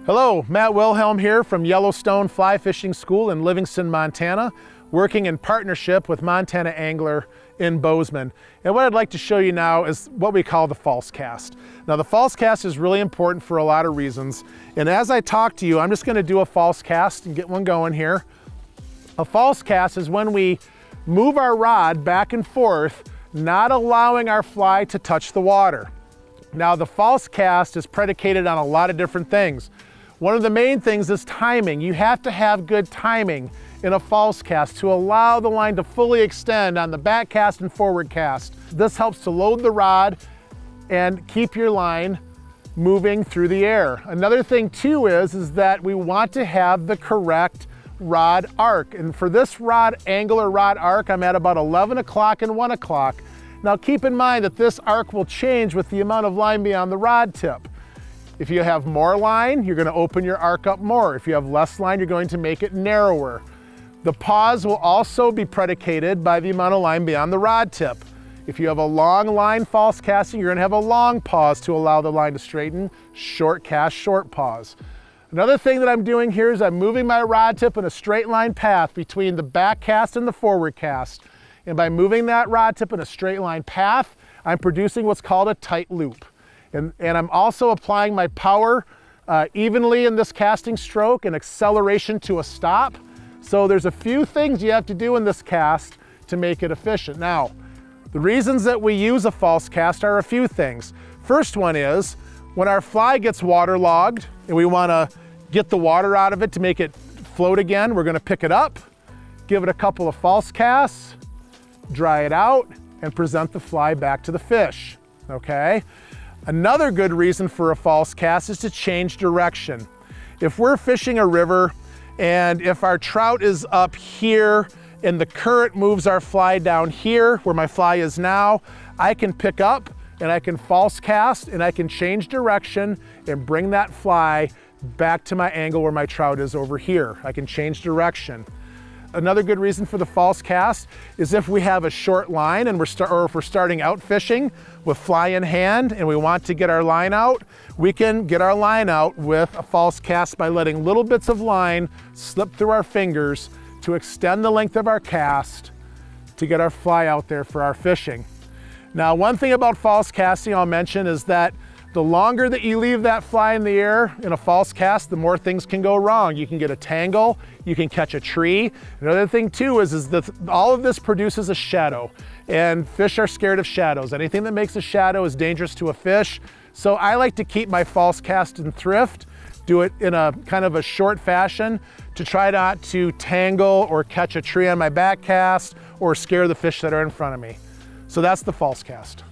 Hello, Matt Wilhelm here from Yellowstone Fly Fishing School in Livingston, Montana, working in partnership with Montana Angler in Bozeman. And what I'd like to show you now is what we call the false cast. Now the false cast is really important for a lot of reasons. And as I talk to you, I'm just going to do a false cast and get one going here. A false cast is when we move our rod back and forth, not allowing our fly to touch the water. Now the false cast is predicated on a lot of different things. One of the main things is timing. You have to have good timing in a false cast to allow the line to fully extend on the back cast and forward cast. This helps to load the rod and keep your line moving through the air. Another thing too is that we want to have the correct rod arc. And for this rod angle or rod arc, I'm at about 11 o'clock and 1 o'clock. Now keep in mind that this arc will change with the amount of line beyond the rod tip. If you have more line, you're going to open your arc up more. If you have less line, you're going to make it narrower. The pause will also be predicated by the amount of line beyond the rod tip. If you have a long line false casting, you're going to have a long pause to allow the line to straighten. Short cast, short pause. Another thing that I'm doing here is I'm moving my rod tip in a straight line path between the back cast and the forward cast. And by moving that rod tip in a straight line path, I'm producing what's called a tight loop. And I'm also applying my power evenly in this casting stroke and acceleration to a stop. So there's a few things you have to do in this cast to make it efficient. Now, the reasons that we use a false cast are a few things. First one is when our fly gets waterlogged and we want to get the water out of it to make it float again, we're going to pick it up, give it a couple of false casts, dry it out, and present the fly back to the fish, okay? Another good reason for a false cast is to change direction. If we're fishing a river and if our trout is up here and the current moves our fly down here where my fly is now, I can pick up and I can false cast and I can change direction and bring that fly back to my angle where my trout is over here. I can change direction. Another good reason for the false cast is if we have a short line and if we're starting out fishing with fly in hand and we want to get our line out, we can get our line out with a false cast by letting little bits of line slip through our fingers to extend the length of our cast to get our fly out there for our fishing. Now, one thing about false casting I'll mention is that the longer that you leave that fly in the air in a false cast, the more things can go wrong. You can get a tangle, you can catch a tree. Another thing too is that all of this produces a shadow, and fish are scared of shadows. Anything that makes a shadow is dangerous to a fish. So I like to keep my false cast in thrift, do it in a kind of a short fashion to try not to tangle or catch a tree on my back cast or scare the fish that are in front of me. So that's the false cast.